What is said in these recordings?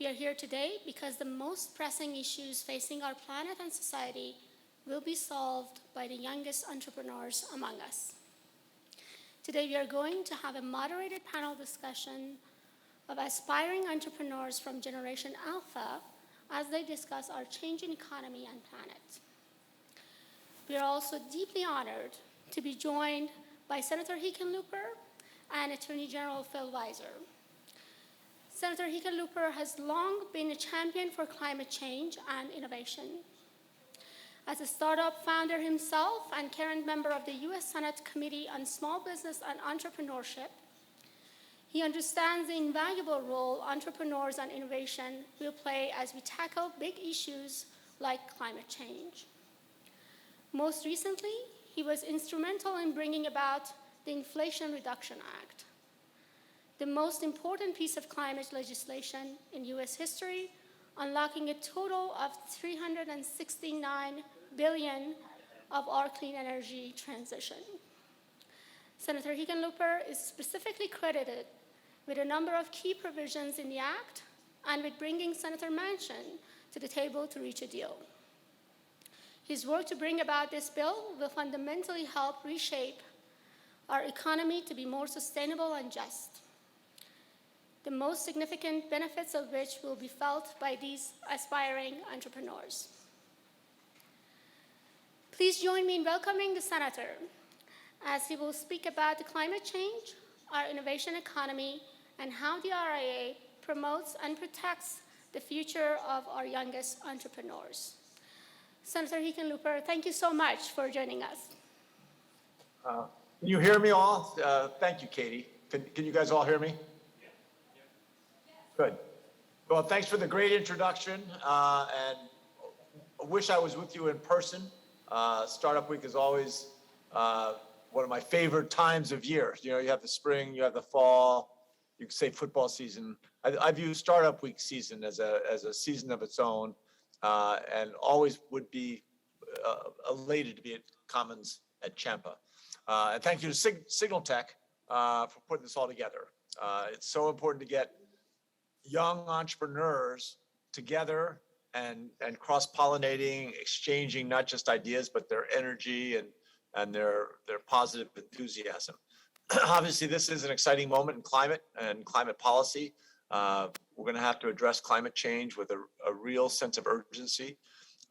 We are here today because the most pressing issues facing our planet and society will be solved by the youngest entrepreneurs among us. Today, we are going to have a moderated panel discussion of aspiring entrepreneurs from Generation Alpha as they discuss our changing economy and planet. We are also deeply honored to be joined by Senator Hickenlooper and Attorney General Phil Weiser. Senator Hickenlooper has long been a champion for climate change and innovation. As a startup founder himself and current member of the U.S. Senate Committee on Small Business and Entrepreneurship, he understands the invaluable role entrepreneurs and innovation will play as we tackle big issues like climate change. Most recently, he was instrumental in bringing about the Inflation Reduction Act, the most important piece of climate legislation in U.S. history, unlocking a total of $369 billion of our clean energy transition. Senator Hickenlooper is specifically credited with a number of key provisions in the Act and with bringing Senator Manchin to the table to reach a deal. His work to bring about this bill will fundamentally help reshape our economy to be more sustainable and just, the most significant benefits of which will be felt by these aspiring entrepreneurs. Please join me in welcoming the Senator as he will speak about the climate change, our innovation economy, and how the RIA promotes and protects the future of our youngest entrepreneurs. Senator Hickenlooper, thank you so much for joining us. Can you hear me all? Thank you, Katie. Can you guys all hear me? Good. Well, thanks for the great introduction, and I wish I was with you in person. Startup Week is always one of my favorite times of year. You know, you have the spring, you have the fall, you can say football season. I view Startup Week season as a season of its own, and always would be elated to be at Commons at Champa. And thank you to Signal Tech for putting this all together. It's so important to get young entrepreneurs together and cross-pollinating, exchanging not just ideas, but their energy and their positive enthusiasm. Obviously, this is an exciting moment in climate and climate policy. We're going to have to address climate change with a real sense of urgency,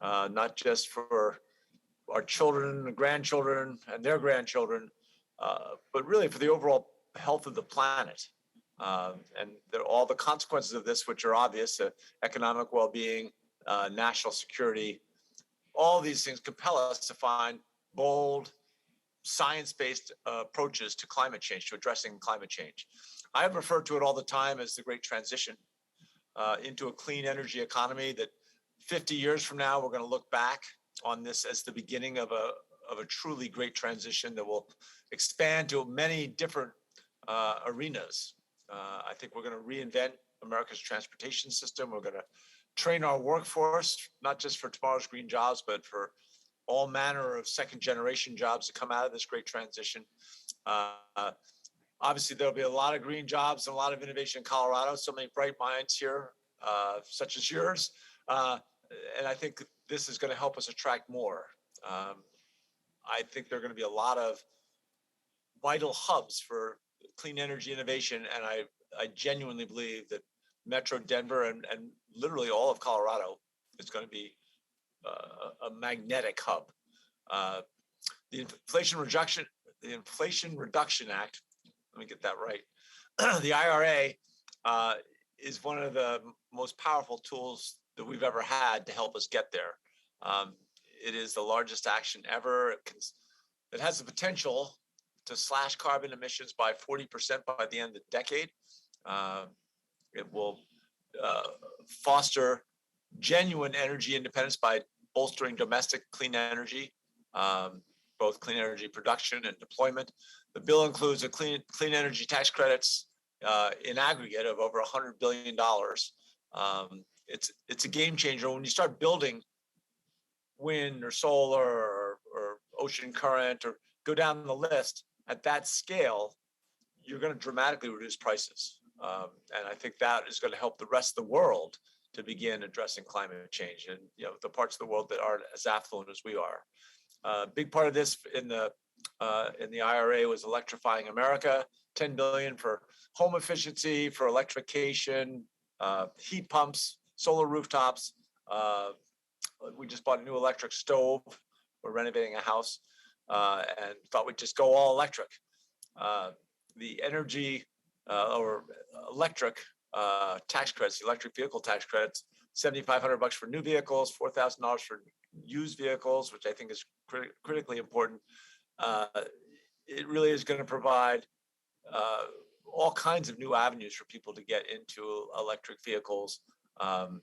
not just for our children and grandchildren and their grandchildren, but really for the overall health of the planet. And all the consequences of this, which are obvious, economic well-being, national security, all these things compel us to find bold, science-based approaches to climate change, to addressing climate change. I have referred to it all the time as the great transition into a clean energy economy that 50 years from now, we're going to look back on this as the beginning of a truly great transition that will expand to many different arenas. I think we're going to reinvent America's transportation system. We're going to train our workforce, not just for tomorrow's green jobs, but for all manner of second generation jobs that come out of this great transition. Obviously, there'll be a lot of green jobs and a lot of innovation in Colorado. So many bright minds here, such as yours. And I think this is going to help us attract more. I think there are going to be a lot of vital hubs for clean energy innovation. And I genuinely believe that Metro Denver and literally all of Colorado is going to be a magnetic hub. The Inflation Reduction Act, let me get that right. The IRA is one of the most powerful tools that we've ever had to help us get there. It is the largest action ever. It has the potential to slash carbon emissions by 40% by the end of the decade. It will foster genuine energy independence by bolstering domestic clean energy, both clean energy production and deployment. The bill includes a clean energy tax credits in aggregate of over $100 billion. It's a game changer when you start building wind or solar or ocean current or go down the list at that scale. You're going to dramatically reduce prices. And I think that is going to help the rest of the world to begin addressing climate change, and the parts of the world that aren't as affluent as we are. Big part of this in the IRA was electrifying America. 10 billion for home efficiency, for electrification, heat pumps, solar rooftops. We just bought a new electric stove. We're renovating a house, and thought we'd just go all electric. The energy or electric tax credits, the electric vehicle tax credits, $7,500 for new vehicles, $4,000 for used vehicles, which I think is critically important. It really is going to provide all kinds of new avenues for people to get into electric vehicles, and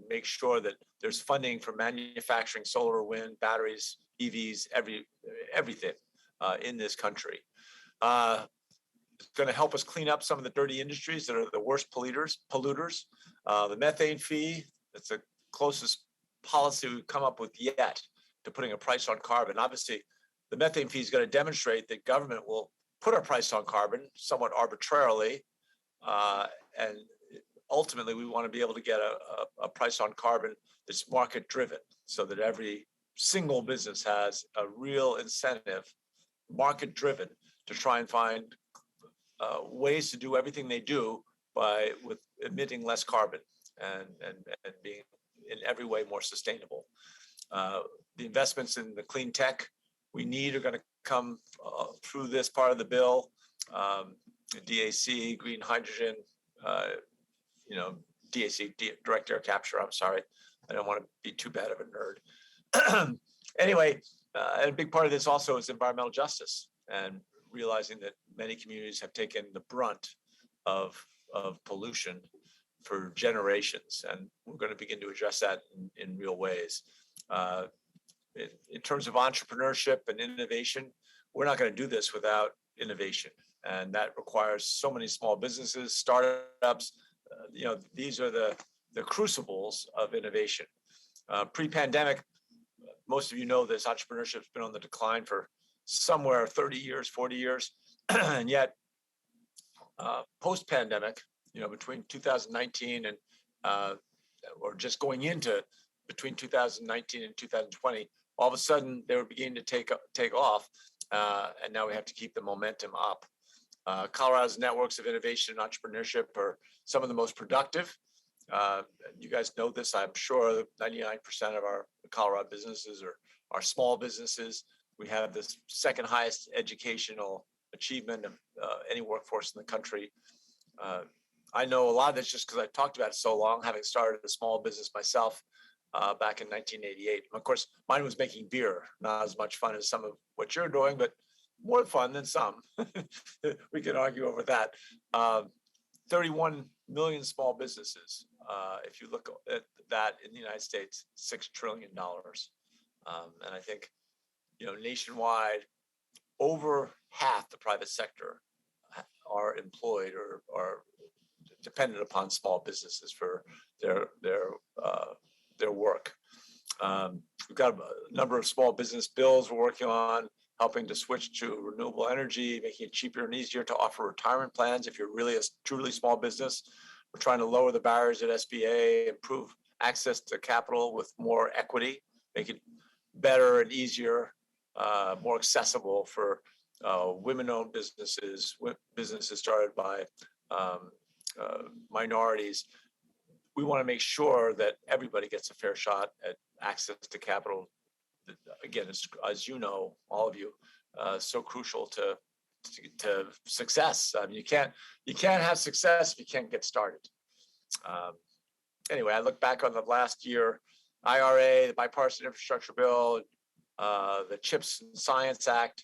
make sure that there's funding for manufacturing solar, wind, batteries, EVs, everything in this country. It's going to help us clean up some of the dirty industries that are the worst polluters. The methane fee, that's the closest policy we've come up with yet to putting a price on carbon. Obviously, the methane fee is going to demonstrate that government will put a price on carbon somewhat arbitrarily, and ultimately we want to be able to get a price on carbon that's market driven, so that every single business has a real incentive, market driven, to try and find ways to do everything they do with emitting less carbon and being in every way more sustainable. The investments in the clean tech we need are going to come through this part of the bill. DAC, green hydrogen, DAC, direct air capture. I'm sorry, I don't want to be too bad of a nerd. Anyway, a big part of this also is environmental justice, and realizing that many communities have taken the brunt of pollution for generations, and we're going to begin to address that in real ways. In terms of entrepreneurship and innovation, we're not going to do this without innovation, and that requires so many small businesses, startups. These are the crucibles of innovation. Pre-pandemic, most of you know this, entrepreneurship's been on the decline for somewhere 30 years, 40 years, and yet post-pandemic, between 2019 and or just going into between 2019 and 2020, all of a sudden they were beginning to take off, and now we have to keep the momentum up. Colorado's networks of innovation and entrepreneurship are some of the most productive. You guys know this, I'm sure. 99% of our Colorado businesses are small businesses. We have the second highest educational achievement of any workforce in the country. I know a lot of this just because I've talked about it so long, having started a small business myself back in 1988. Of course, mine was making beer, not as much fun as some of what you're doing, but more fun than some. We can argue over that. 31 million small businesses. If you look at that in the United States, $6 trillion. And I think, nationwide, over half the private sector are employed or are dependent upon small businesses for their work. We've got a number of small business bills we're working on, helping to switch to renewable energy, making it cheaper and easier to offer retirement plans if you're really a truly small business. We're trying to lower the barriers at SBA, improve access to capital with more equity, make it better and easier, more accessible for women-owned businesses, businesses started by minorities. We want to make sure that everybody gets a fair shot at access to capital. Again, as you know, all of you, so crucial to success. I mean, you can't have success if you can't get started. Anyway, I look back on the last year, IRA, the bipartisan infrastructure bill, the CHIPS and Science Act.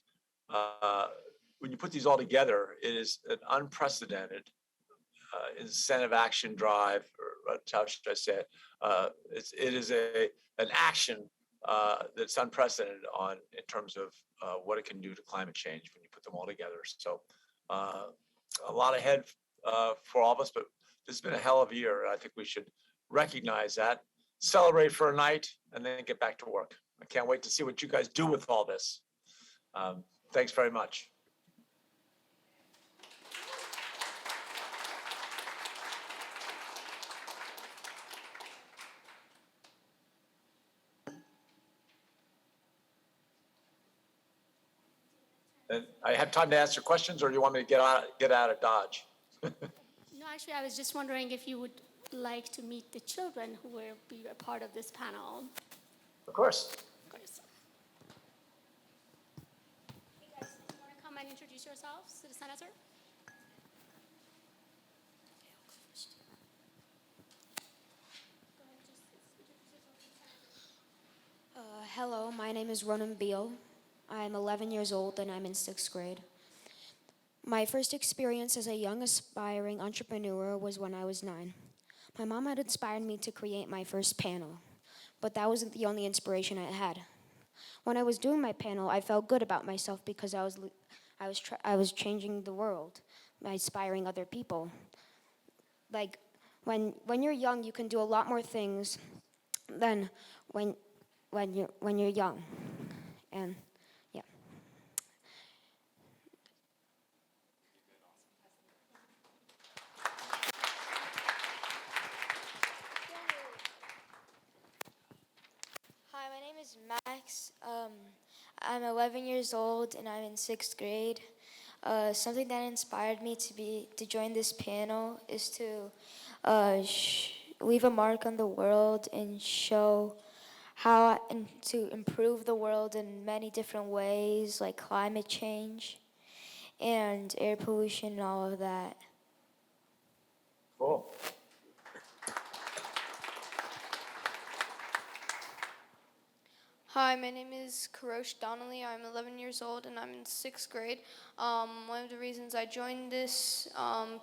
When you put these all together, it is an unprecedented incentive action drive, or how should I say it? It is an action that's unprecedented in terms of what it can do to climate change when you put them all together. So a lot ahead for all of us, but this has been a hell of a year. I think we should recognize that, celebrate for a night, and then get back to work. I can't wait to see what you guys do with all this. Thanks very much. And I have time to answer questions, or do you want me to get out of Dodge? No, actually, I was just wondering if you would like to meet the children who will be a part of this panel. Of course. Of course. Hey guys, do you want to come and introduce yourselves to the senator? Hello, my name is Ronan Beal. I'm 11 years old and I'm in 6th grade. My first experience as a young aspiring entrepreneur was when I was 9. My mom had inspired me to create my first panel, but that wasn't the only inspiration I had. When I was doing my panel, I felt good about myself because I was changing the world by inspiring other people. Like when you're young, you can do a lot more things than when you're young, and yeah. Hi, my name is Max. I'm 11 years old and I'm in 6th grade. Something that inspired me to join this panel is to leave a mark on the world and show how and to improve the world in many different ways, like climate change and air pollution and all of that. Cool. Hi, my name is Karosh Donnelly. I'm 11 years old and I'm in 6th grade. One of the reasons I joined this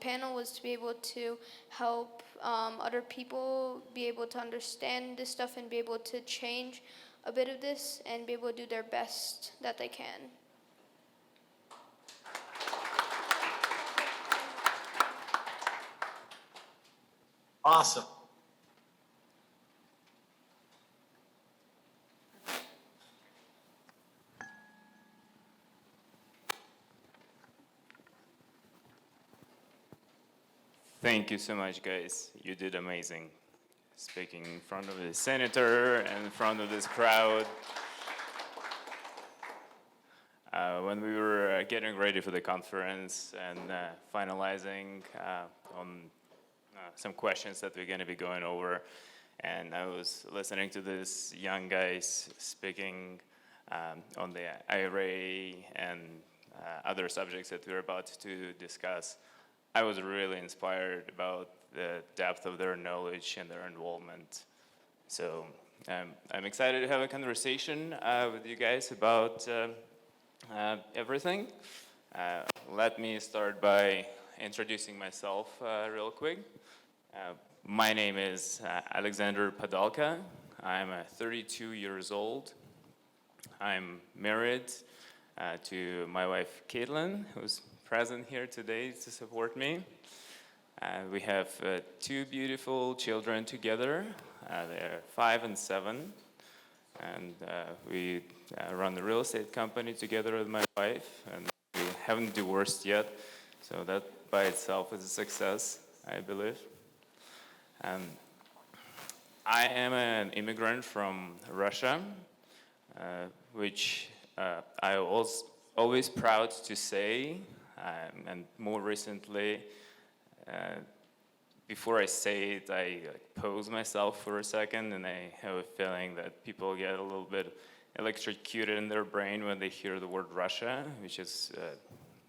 panel was to be able to help other people be able to understand this stuff and be able to change a bit of this and be able to do their best that they can. Awesome. Thank you so much, guys. You did amazing. Speaking in front of the senator and in front of this crowd. When we were getting ready for the conference and finalizing on some questions that we're going to be going over, and I was listening to these young guys speaking on the IRA and other subjects that we're about to discuss. I was really inspired about the depth of their knowledge and their involvement. So I'm excited to have a conversation with you guys about everything. Let me start by introducing myself real quick. My name is Alexander Padalka. I'm 32 years old. I'm married to my wife, Caitlin, who's present here today to support me. We have 2 beautiful children together. They're 5 and 7. And we run a real estate company together with my wife, and we haven't divorced yet, so that by itself is a success, I believe. I am an immigrant from Russia, which I was always proud to say, and more recently, before I say it, I pose myself for a second, and I have a feeling that people get a little bit electrocuted in their brain when they hear the word Russia, which is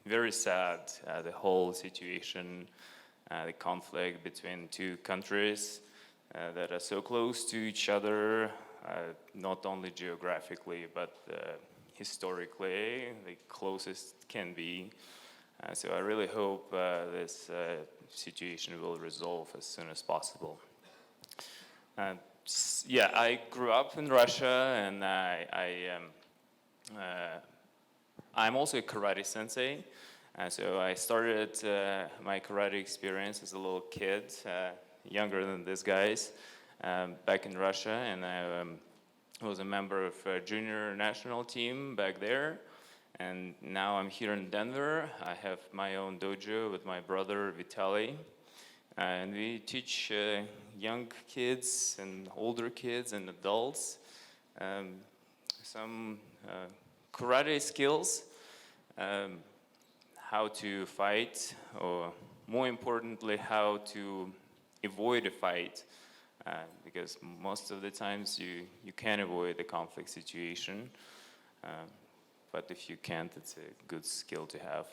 very sad. The whole situation, the conflict between 2 countries that are so close to each other, not only geographically, but historically, the closest can be. So I really hope this situation will resolve as soon as possible. Yeah, I grew up in Russia, and I'm also a karate sensei. So I started my karate experience as a little kid, younger than these guys, back in Russia, and I was a member of a junior national team back there. And now I'm here in Denver. I have my own dojo with my brother Vitaly, and we teach young kids and older kids and adults some karate skills. um, how to fight, or more importantly, how to avoid a fight, because most of the times you can avoid a conflict situation, but if you can't, it's a good skill to have.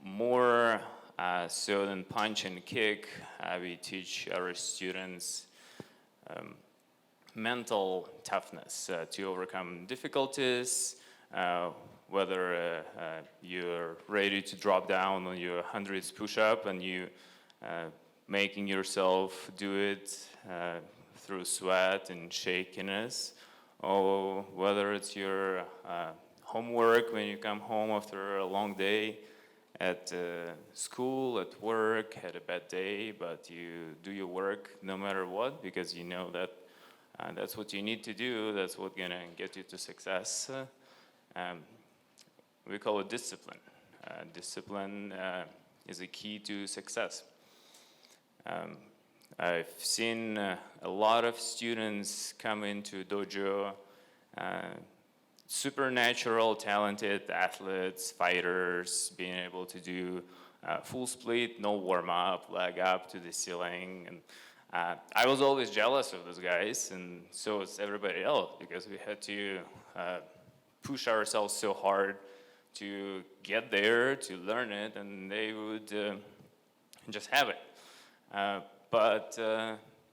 More so than punch and kick, we teach our students mental toughness to overcome difficulties, whether you're ready to drop down on your 100th push-up and you making yourself do it through sweat and shakiness, or whether it's your homework when you come home after a long day at school, at work, had a bad day, but you do your work no matter what, because you know that that's what you need to do, that's what's gonna get you to success. We call it discipline. Discipline is a key to success. I've seen a lot of students come into dojo, supernatural talented athletes, fighters, being able to do full split, no warm up, leg up to the ceiling. And I was always jealous of those guys, and so is everybody else, because we had to push ourselves so hard to get there, to learn it, and they would just have it. But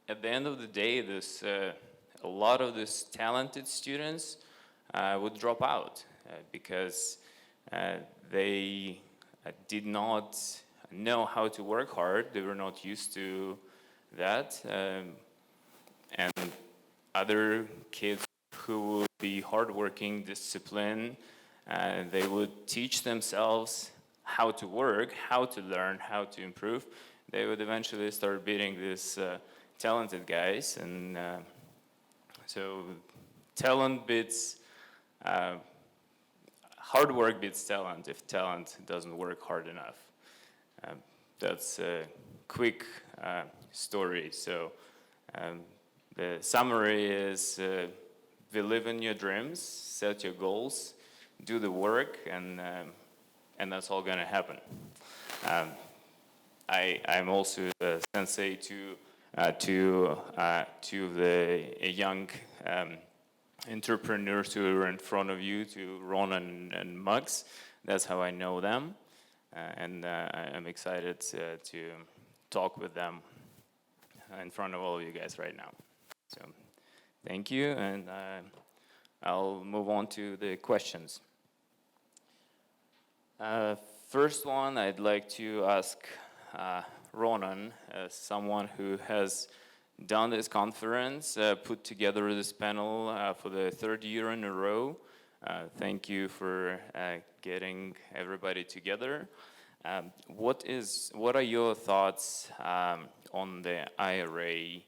at the end of the day, a lot of these talented students would drop out because they did not know how to work hard. They were not used to that. And other kids who would be hardworking, disciplined, they would teach themselves how to work, how to learn, how to improve. They would eventually start beating these talented guys. And so talent beats, hard work beats talent if talent doesn't work hard enough. That's a quick story. So the summary is believe in your dreams, set your goals, do the work, and that's all gonna happen. I'm also a sensei to the young entrepreneurs who are in front of you, to Ronan and Mux. That's how I know them, and I'm excited to talk with them in front of all of you guys right now. So thank you, and I'll move on to the questions. First one, I'd like to ask Ronan, as someone who has done this conference, put together this panel for the third year in a row. Thank you for getting everybody together. What are your thoughts on the IRA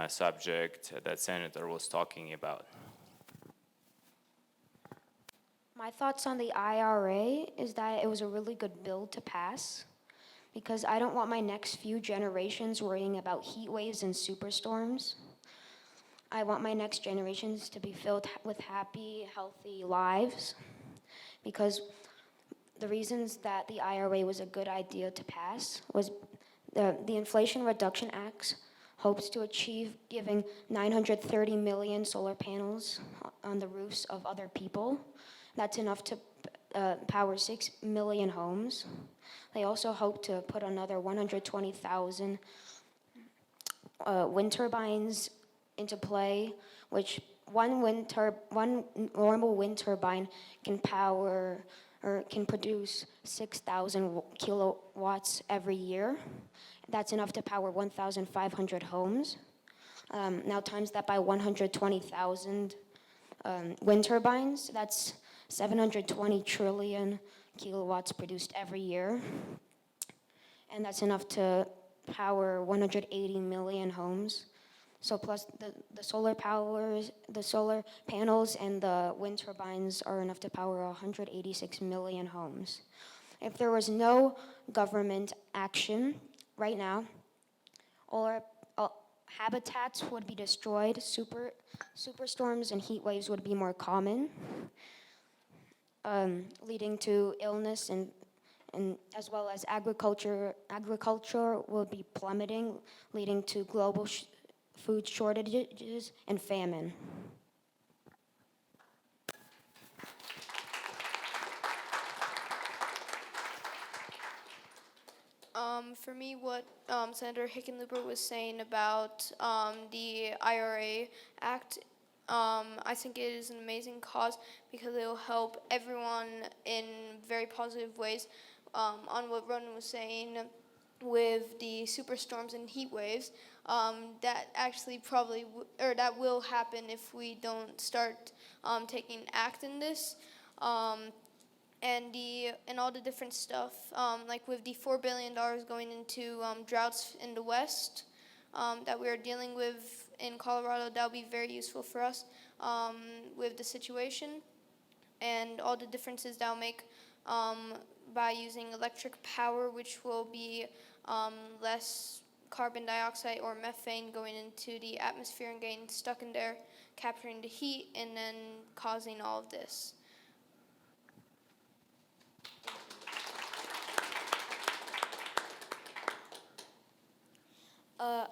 subject that Senator was talking about? My thoughts on the IRA is that it was a really good bill to pass, because I don't want my next few generations worrying about heat waves and superstorms. I want my next generations to be filled with happy, healthy lives, because the reasons that the IRA was a good idea to pass was the Inflation Reduction Act hopes to achieve giving 930 million solar panels on the roofs of other people. That's enough to power 6 million homes. They also hope to put another 120,000 wind turbines into play, which one normal wind turbine can power or can produce 6,000 kilowatts every year. That's enough to power 1,500 homes. Now times that by 120,000 wind turbines, that's 720 trillion kilowatts produced every year. And that's enough to power 180 million homes. So plus the solar panels and the wind turbines are enough to power 186 million homes. If there was no government action right now, all our habitats would be destroyed, superstorms and heat waves would be more common. leading to illness and as well as agriculture will be plummeting, leading to global food shortages and famine. For me, what Senator Hickenlooper was saying about the IRA Act, I think it is an amazing cause because it will help everyone in very positive ways. On what Ronan was saying with the superstorms and heat waves, that actually that will happen if we don't start taking act in this. And all the different stuff, like with the $4 billion going into droughts in the West that we're dealing with in Colorado, that'll be very useful for us with the situation and all the differences that'll make by using electric power, which will be less carbon dioxide or methane going into the atmosphere and getting stuck in there, capturing the heat, and then causing all of this.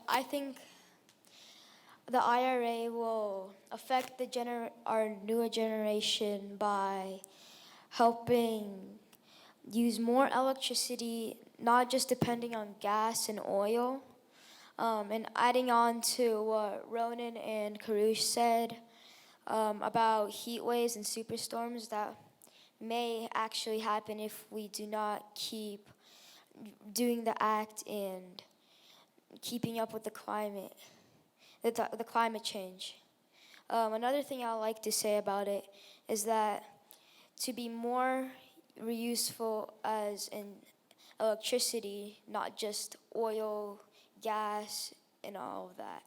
I think the IRA will affect our newer generation by helping use more electricity, not just depending on gas and oil. And adding on to what Ronan and Karush said about heat waves and superstorms that may actually happen if we do not keep doing the act and keeping up with the climate change. Another thing I like to say about it is that to be more reuseful as in electricity, not just oil, gas, and all of that.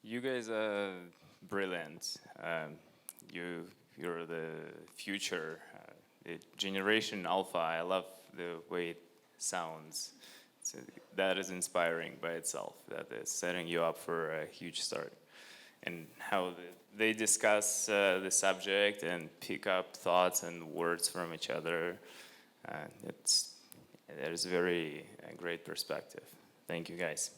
You guys are brilliant. You're the future. The Generation Alpha, I love the way it sounds. That is inspiring by itself. That is setting you up for a huge start. And how they discuss the subject and pick up thoughts and words from each other. That is a very great perspective. Thank you, guys.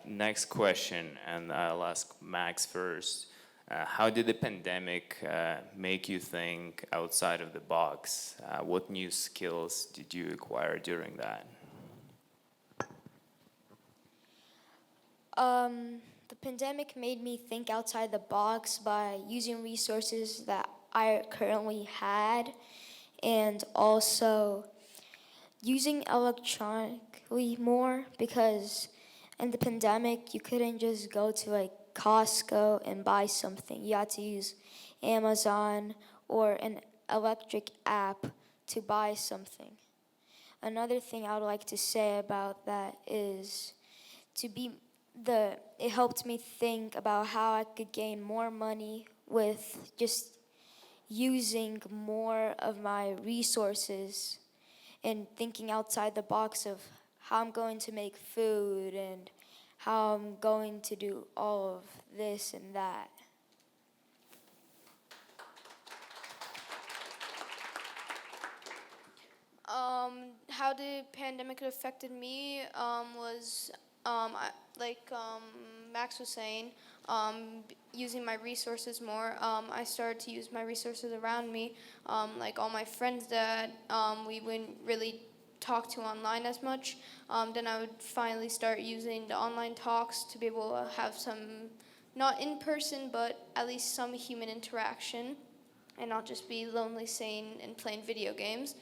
Next question, and I'll ask Max first. How did the pandemic make you think outside of the box? What new skills did you acquire during that? The pandemic made me think outside the box by using resources that I currently had and also using electronically more because in the pandemic you couldn't just go to like Costco and buy something. You had to use Amazon or an electric app to buy something. Another thing I would like to say about that is it helped me think about how I could gain more money with just using more of my resources and thinking outside the box of how I'm going to make food and how I'm going to do all of this and that. How the pandemic affected me was like Max was saying, using my resources more. I started to use my resources around me, like all my friends that we wouldn't really talk to online as much. Then I would finally start using the online talks to be able to have some, not in person, but at least some human interaction and not just be lonely sane and playing video games.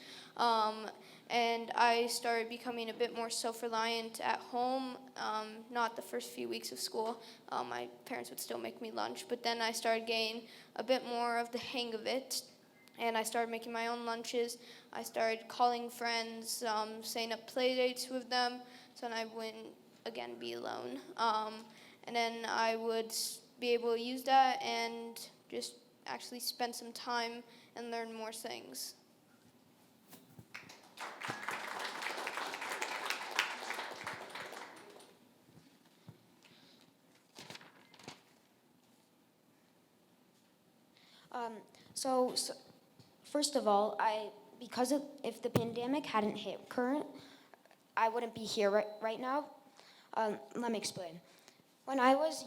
And I started becoming a bit more self-reliant at home, not the first few weeks of school. My parents would still make me lunch, but then I started getting a bit more of the hang of it, and I started making my own lunches. I started calling friends, setting up play dates with them, so then I wouldn't, again, be alone. And then I would be able to use that and just actually spend some time and learn more things. So, first of all, if the pandemic hadn't hit current, I wouldn't be here right now. Let me explain. When I was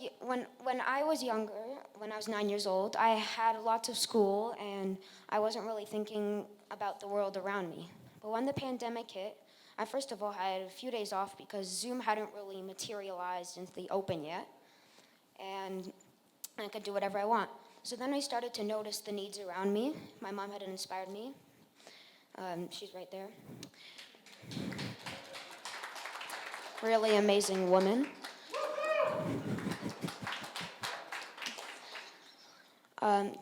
younger, when I was 9 years old, I had lots of school and I wasn't really thinking about the world around me. But when the pandemic hit, I first of all had a few days off because Zoom hadn't really materialized into the open yet, and I could do whatever I want. So then I started to notice the needs around me. My mom had inspired me. She's right there. Really amazing woman.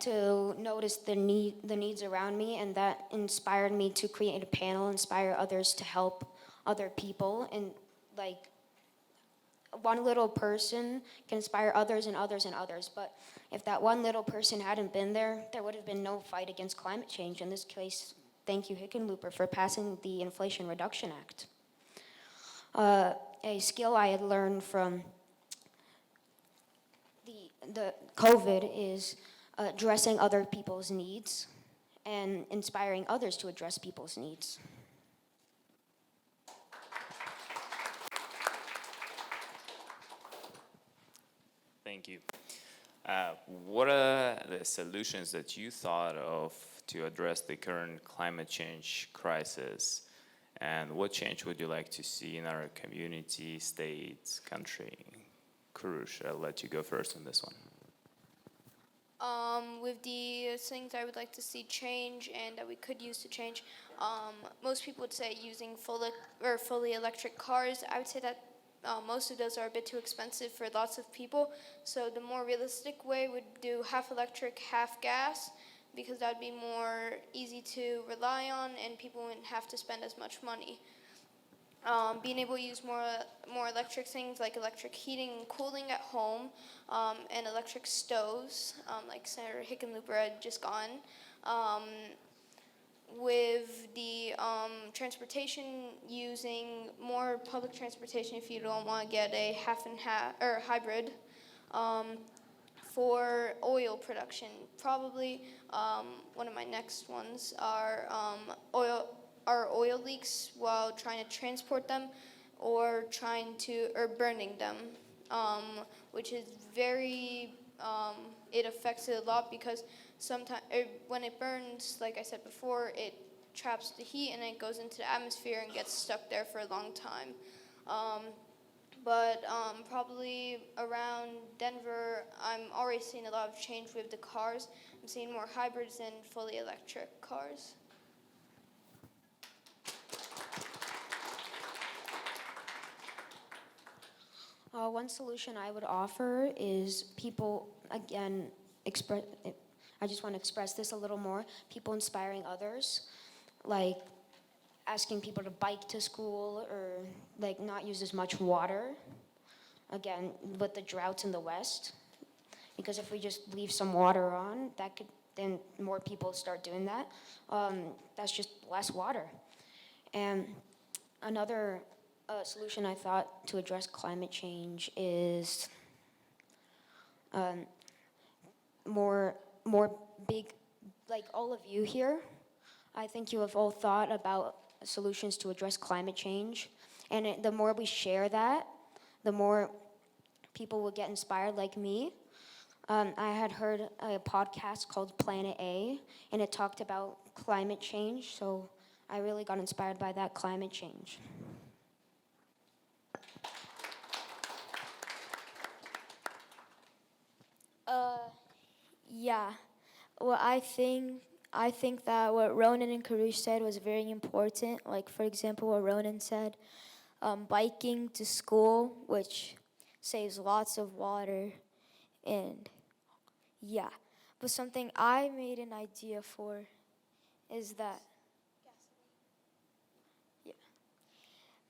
To notice the needs around me, and that inspired me to create a panel, inspire others to help other people, and like one little person can inspire others and others and others. But if that one little person hadn't been there, there would have been no fight against climate change. In this case, thank you Hickenlooper for passing the Inflation Reduction Act. A skill I had learned from the COVID is addressing other people's needs and inspiring others to address people's needs. Thank you. What are the solutions that you thought of to address the current climate change crisis? And what change would you like to see in our community, state, country? Kurush, I'll let you go first on this one. With the things I would like to see change and that we could use to change, most people would say using fully electric cars. I would say that most of those are a bit too expensive for lots of people. So the more realistic way would do half electric, half gas, because that would be more easy to rely on and people wouldn't have to spend as much money. Being able to use more electric things like electric heating and cooling at home, and electric stoves, like Senator Hickenlooper had just gone. With the transportation, using more public transportation if you don't want to get a half and half or hybrid. For oil production, probably one of my next ones are oil leaks while trying to transport them, or burning them, which is very it affects it a lot because sometimes when it burns, like I said before, it traps the heat and it goes into the atmosphere and gets stuck there for a long time. But probably around Denver, I'm already seeing a lot of change with the cars. I'm seeing more hybrids and fully electric cars. One solution I would offer is people, again, I just want to express this a little more, people inspiring others, like asking people to bike to school or like not use as much water, again, with the droughts in the West. Because if we just leave some water on, then more people start doing that. That's just less water. And another solution I thought to address climate change is more big, like all of you here. I think you have all thought about solutions to address climate change, and the more we share that, the more people will get inspired like me. I had heard a podcast called Planet A, and it talked about climate change, so I really got inspired by that climate change. Yeah. Well, I think that what Ronan and Karush said was very important. Like, for example, what Ronan said, biking to school, which saves lots of water, and yeah. But something I made an idea for is that, yeah.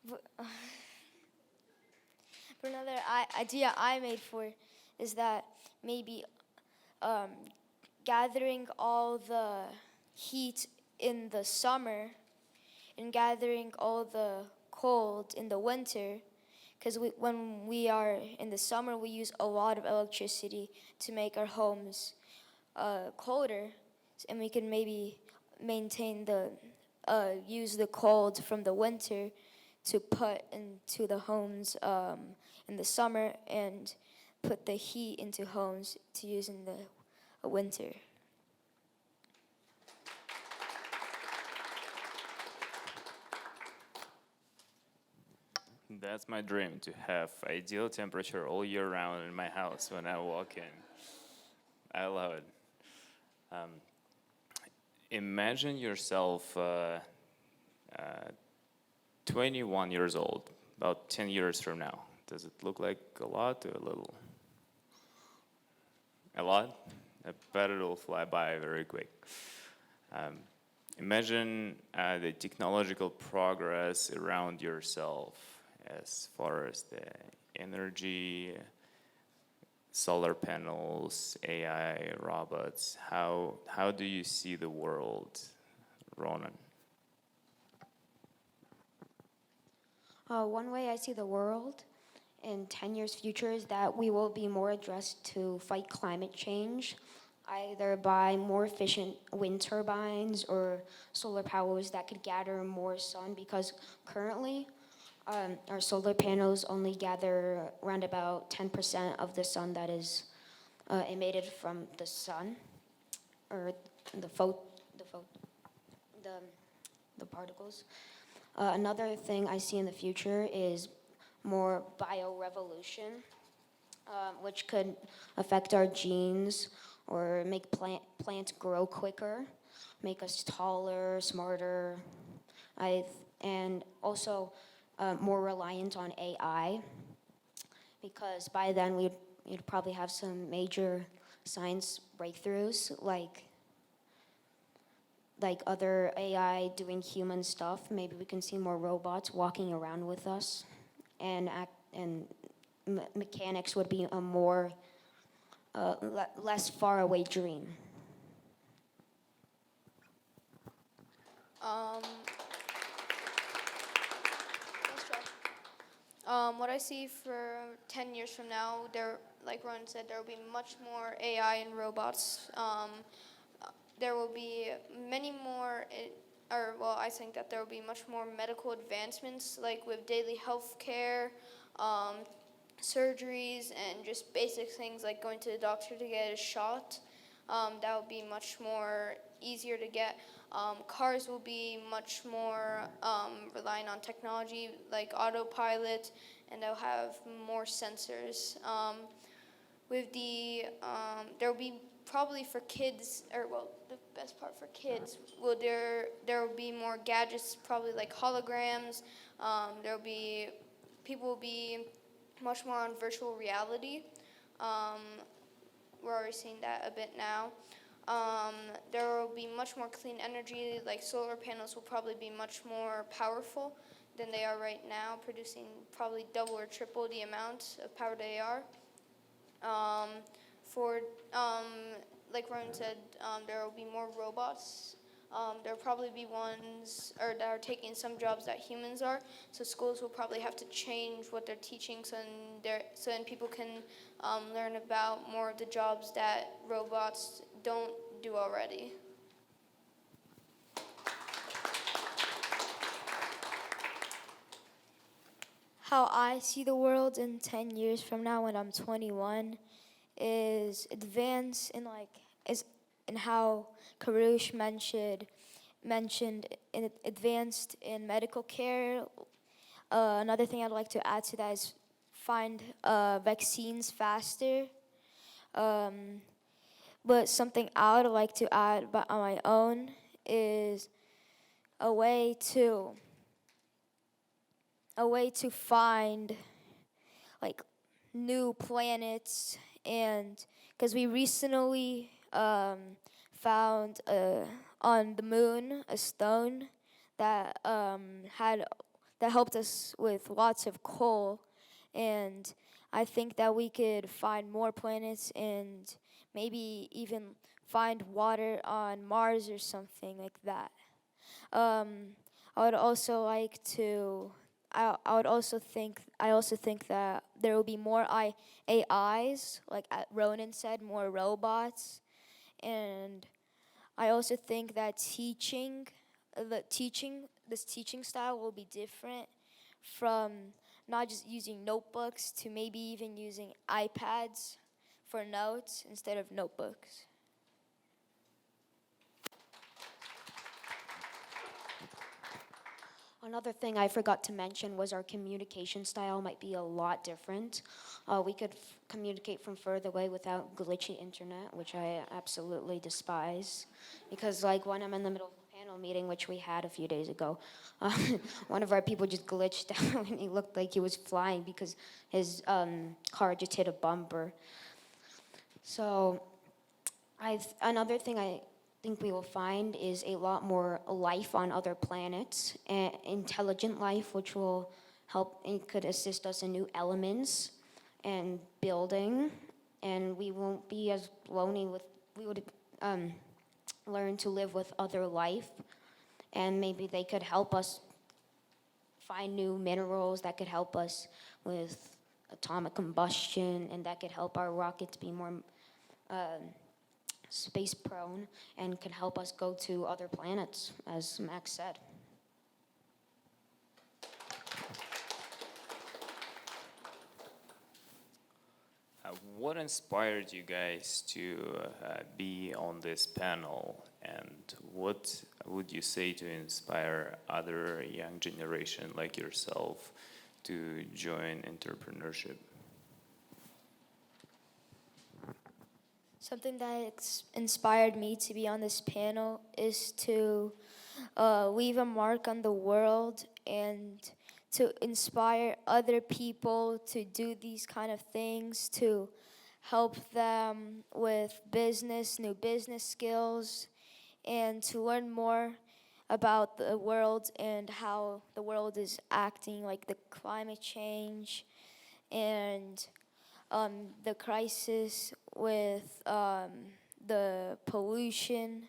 But another idea I made for is that maybe gathering all the heat in the summer and gathering all the cold in the winter, because when we are in the summer, we use a lot of electricity to make our homes colder, and we can maybe maintain use the cold from the winter to put into the homes in the summer, and put the heat into homes to use in the winter. That's my dream, to have ideal temperature all year round in my house when I walk in. I love it. Imagine yourself 21 years old, about 10 years from now. Does it look like a lot or a little? A lot? I bet it'll fly by very quick. Imagine the technological progress around yourself, as far as the energy, solar panels, AI, robots. How do you see the world, Ronan? One way I see the world in 10 years future is that we will be more addressed to fight climate change, either by more efficient wind turbines or solar powers that could gather more sun, because currently our solar panels only gather around about 10% of the sun that is emitted from the sun, or the particles. Another thing I see in the future is more biorevolution, which could affect our genes or make plants grow quicker, make us taller, smarter, and also more reliant on AI, because by then we'd probably have some major science breakthroughs, like other AI doing human stuff. Maybe we can see more robots walking around with us, and mechanics would be a more less far away dream. What I see for 10 years from now, like Ronan said, there will be much more AI and robots. There will be many more, I think that there will be much more medical advancements, like with daily health care, surgeries, and just basic things like going to the doctor to get a shot. That will be much more easier to get. Cars will be much more relying on technology, like autopilot, and they'll have more sensors. There will be probably for kids, the best part for kids, there will be more gadgets, probably like holograms. People will be much more on virtual reality. We're already seeing that a bit now. There will be much more clean energy, like solar panels will probably be much more powerful than they are right now, producing probably double or triple the amount of power they are. Like Ronan said, there will be more robots. There will probably be ones that are taking some jobs that humans are. So schools will probably have to change what they're teaching, so then people can learn about more of the jobs that robots don't do already. How I see the world in 10 years from now when I'm 21 is advance in how Karush mentioned advanced in medical care. Another thing I'd like to add to that is find vaccines faster. But something I would like to add on my own is a way to find new planets, and because we recently found on the moon a stone that helped us with lots of coal, and I think that we could find more planets and maybe even find water on Mars or something like that. I would also like to. I also think that there will be more AIs, like Ronan said, more robots, And I also think that this teaching style will be different from not just using notebooks to maybe even using iPads for notes instead of notebooks. Another thing I forgot to mention was our communication style might be a lot different. We could communicate from further away without glitchy internet, which I absolutely despise. Because like when I'm in the middle of a panel meeting, which we had a few days ago, one of our people just glitched out and he looked like he was flying because his car just hit a bumper. So another thing I think we will find is a lot more life on other planets, and intelligent life, which will help and could assist us in new elements and building, and we won't be as lonely we would learn to live with other life, and maybe they could help us find new minerals that could help us with atomic combustion, and that could help our rockets be more space prone and can help us go to other planets, as Max said. What inspired you guys to be on this panel, and what would you say to inspire other young generation like yourself to join entrepreneurship? Something that inspired me to be on this panel is to leave a mark on the world and to inspire other people to do these kind of things, to help them with business, new business skills, and to learn more about the world and how the world is acting, like the climate change and the crisis with the pollution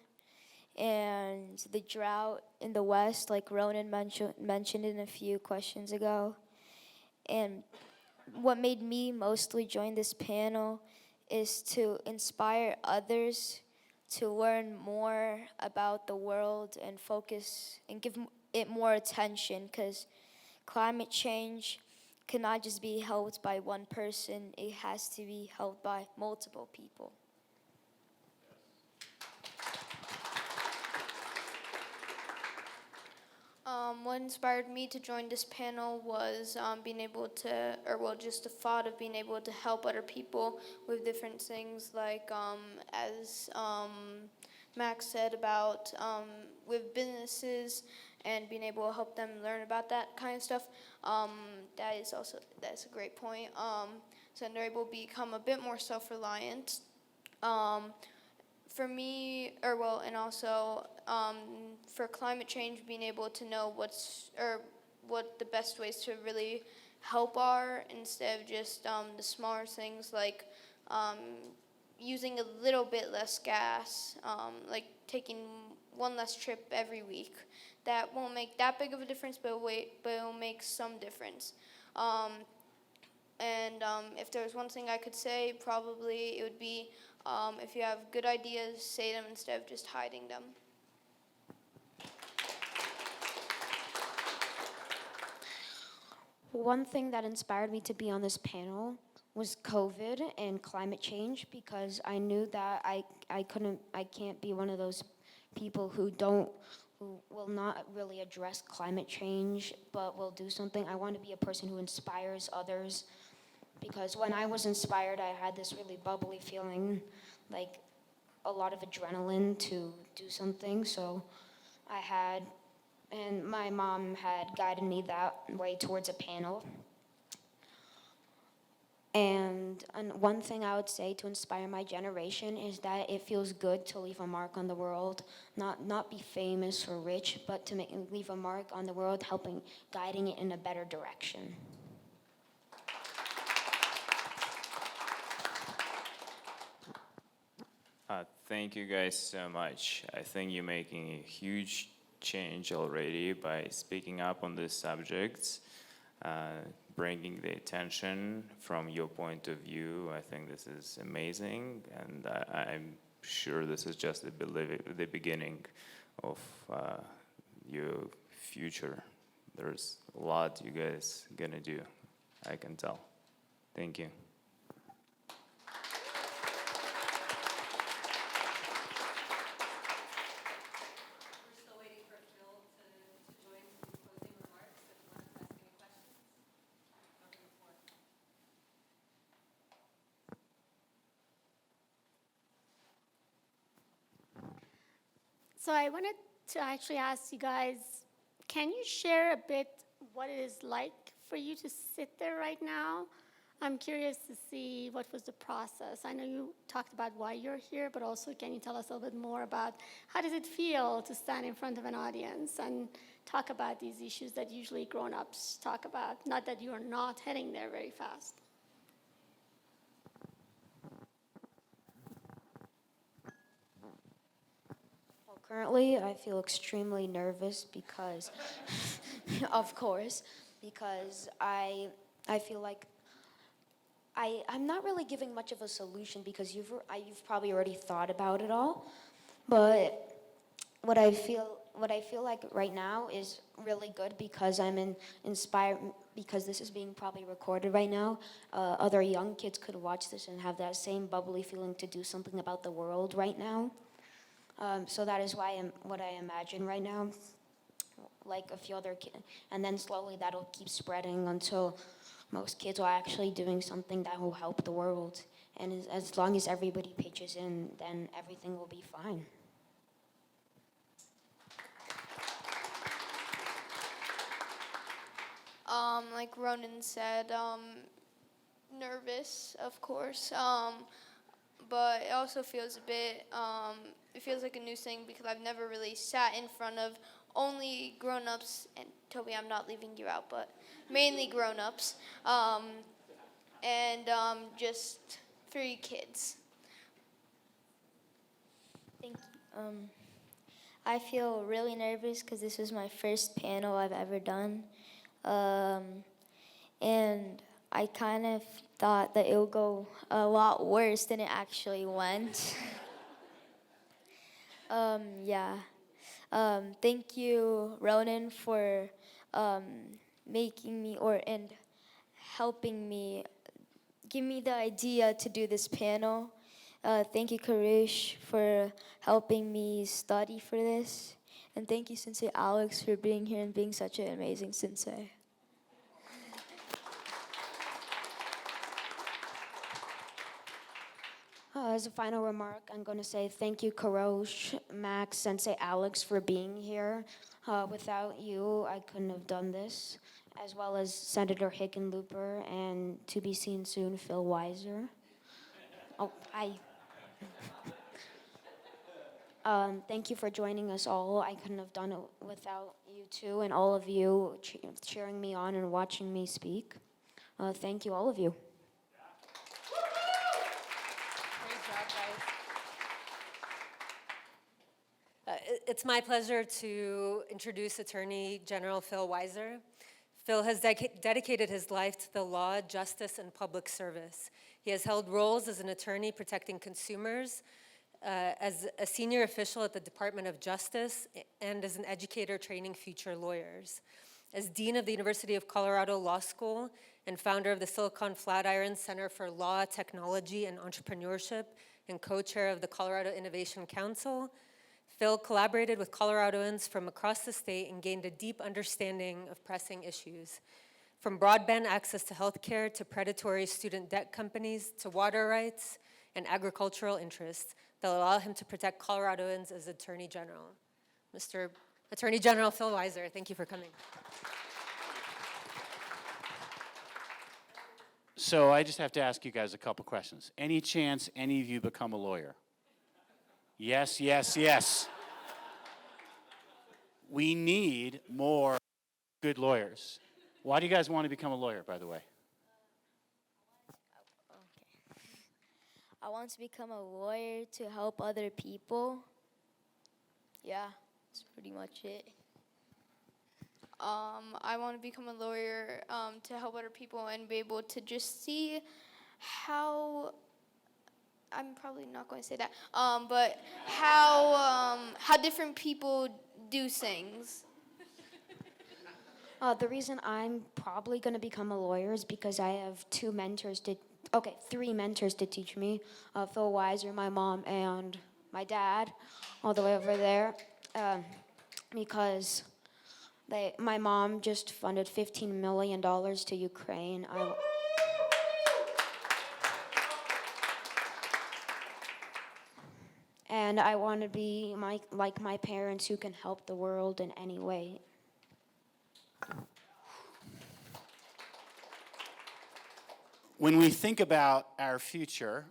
and the drought in the West, like Ronan mentioned in a few questions ago. And what made me mostly join this panel is to inspire others to learn more about the world and focus and give it more attention, because climate change cannot just be helped by one person, it has to be helped by multiple people. What inspired me to join this panel was being able to, or well, just the thought of being able to help other people with different things, like as Max said about with businesses and being able to help them learn about that kind of stuff. That's a great point. So they're able to become a bit more self-reliant. For me, and also for climate change, being able to know what the best ways to really help are, instead of just the smaller things like using a little bit less gas, like taking one less trip every week. That won't make that big of a difference, but it'll make some difference. If there was one thing I could say, probably it would be, if you have good ideas, say them instead of just hiding them. One thing that inspired me to be on this panel was COVID and climate change, because I knew that I can't be one of those people who will not really address climate change but will do something. I want to be a person who inspires others, because when I was inspired, I had this really bubbly feeling, like a lot of adrenaline to do something. So and my mom had guided me that way towards a panel. And one thing I would say to inspire my generation is that it feels good to leave a mark on the world, not be famous or rich, but to leave a mark on the world, guiding it in a better direction. Thank you guys so much. I think you're making a huge change already by speaking up on these subjects, bringing the attention from your point of view. I think this is amazing, and I'm sure this is just the beginning of your future. There's a lot you guys gonna do, I can tell. Thank you. We're still waiting for Phil to join some closing remarks. If you want to ask any questions, open the floor. So I wanted to actually ask you guys, can you share a bit what it is like for you to sit there right now? I'm curious to see what was the process. I know you talked about why you're here, but also can you tell us a little bit more about how does it feel to stand in front of an audience and talk about these issues that usually grown-ups talk about? Not that you are not heading there very fast. Well, currently, I feel extremely nervous because, of course, because I feel like I'm not really giving much of a solution because you've probably already thought about it all. But what I feel like right now is really good because I'm inspired because this is being probably recorded right now. Other young kids could watch this and have that same bubbly feeling to do something about the world right now. So that is what I imagine right now, like a few other kids, and then slowly that'll keep spreading until most kids are actually doing something that will help the world. And as long as everybody pitches in, then everything will be fine. Like Ronan said, nervous, of course, but it also feels a bit, it feels like a new thing because I've never really sat in front of only grown-ups, and Toby, I'm not leaving you out, but mainly grown-ups, and just 3 kids. Thank you. I feel really nervous because this was my first panel I've ever done. And I kind of thought that it would go a lot worse than it actually went. Yeah. Thank you, Ronan, for making me and helping me, give me the idea to do this panel. Thank you, Karush, for helping me study for this. And thank you, Sensei Alex, for being here and being such an amazing sensei. As a final remark, I'm going to say thank you, Karosh, Max, Sensei Alex, for being here. Without you, I couldn't have done this, as well as Senator Hickenlooper and to be seen soon, Phil Weiser. Oh, hi. Thank you for joining us all. I couldn't have done it without you two and all of you cheering me on and watching me speak. Thank you, all of you. Great job, guys. It's my pleasure to introduce Attorney General Phil Weiser. Phil has dedicated his life to the law, justice, and public service. He has held roles as an attorney protecting consumers, as a senior official at the Department of Justice, and as an educator training future lawyers. As Dean of the University of Colorado Law School and founder of the Silicon Flatiron Center for Law, Technology, and Entrepreneurship, and co-chair of the Colorado Innovation Council, Phil collaborated with Coloradoans from across the state and gained a deep understanding of pressing issues, from broadband access to healthcare to predatory student debt companies to water rights and agricultural interests that allow him to protect Coloradoans as Attorney General. Mr. Attorney General Phil Weiser, thank you for coming. So I just have to ask you guys a couple questions. Any chance any of you become a lawyer? Yes, yes, yes. We need more good lawyers. Why do you guys want to become a lawyer, by the way? I want to become a lawyer to help other people. Yeah, that's pretty much it. I want to become a lawyer to help other people and be able to just see how I'm probably not going to say that, but how different people do things. The reason I'm probably going to become a lawyer is because I have three mentors to teach me. Phil Weiser, my mom, and my dad, all the way over there. Because my mom just funded $15 million to Ukraine. And I want to be like my parents who can help the world in any way. When we think about our future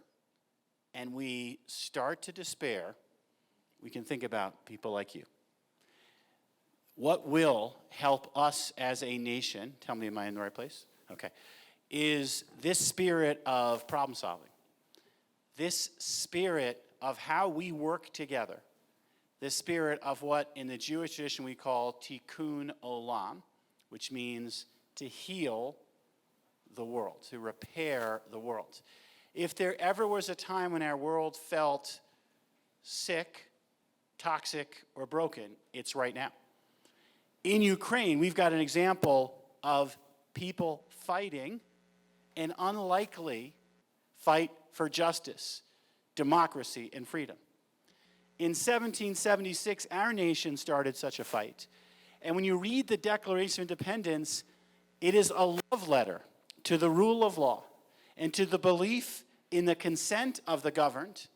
and we start to despair, we can think about people like you. What will help us as a nation, tell me, am I in the right place? Okay, is this spirit of problem solving, this spirit of how we work together, this spirit of what in the Jewish tradition we call tikkun olam, which means to heal the world, to repair the world. If there ever was a time when our world felt sick, toxic, or broken, it's right now. In Ukraine, we've got an example of people fighting an unlikely fight for justice, democracy, and freedom. In 1776, our nation started such a fight. And when you read the Declaration of Independence, it is a love letter to the rule of law and to the belief in the consent of the governed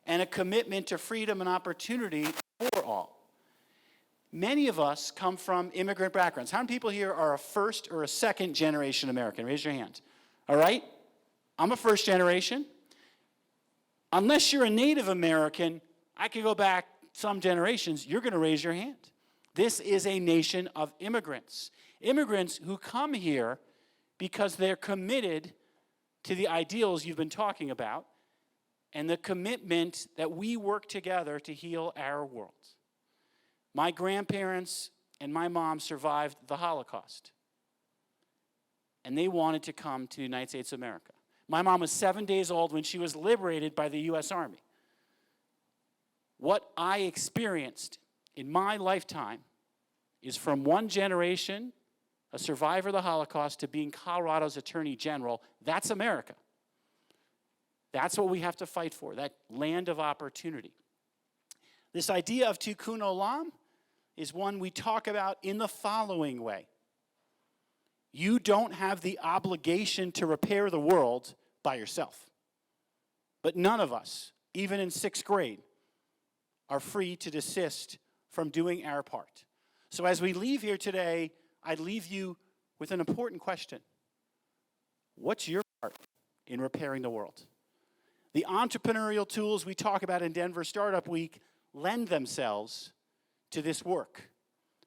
and a commitment to freedom and opportunity for all. Many of us come from immigrant backgrounds. How many people here are a first or a second generation American? Raise your hand. All right? I'm a first generation. Unless you're a Native American, I could go back some generations, you're going to raise your hand. This is a nation of immigrants. Immigrants who come here because they're committed to the ideals you've been talking about and the commitment that we work together to heal our world. My grandparents and my mom survived the Holocaust, and they wanted to come to the United States of America. My mom was 7 days old when she was liberated by the U.S. Army. What I experienced in my lifetime is from one generation, a survivor of the Holocaust, to being Colorado's Attorney General. That's America. That's what we have to fight for, that land of opportunity. This idea of tikkun olam is one we talk about in the following way. You don't have the obligation to repair the world by yourself. But none of us, even in 6th grade, are free to desist from doing our part. So as we leave here today, I leave you with an important question. What's your part in repairing the world? The entrepreneurial tools we talk about in Denver Startup Week lend themselves to this work,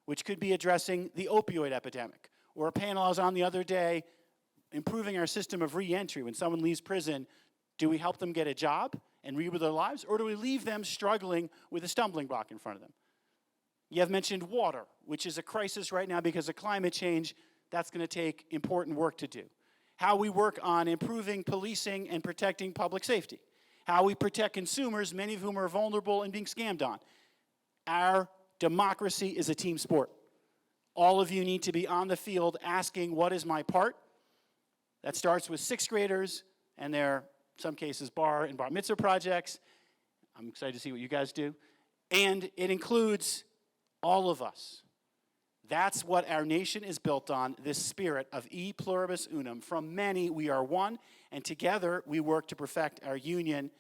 which could be addressing the opioid epidemic, or a panel I was on the other day, improving our system of reentry. When someone leaves prison, do we help them get a job and rebuild their lives, or do we leave them struggling with a stumbling block in front of them? You have mentioned water, which is a crisis right now because of climate change. That's going to take important work to do. How we work on improving policing and protecting public safety. How we protect consumers, many of whom are vulnerable and being scammed on. Our democracy is a team sport. All of you need to be on the field asking, what is my part? That starts with 6th graders and their, in some cases, bar and bar mitzvah projects. I'm excited to see what you guys do. And it includes all of us. That's what our nation is built on, this spirit of e pluribus unum. From many, we are one, and together we work to perfect our union.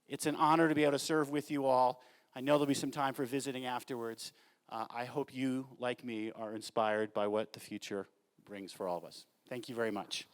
It's an honor to be able to serve with you all. I know there'll be some time for visiting afterwards. I hope you, like me, are inspired by what the future brings for all of us. Thank you very much.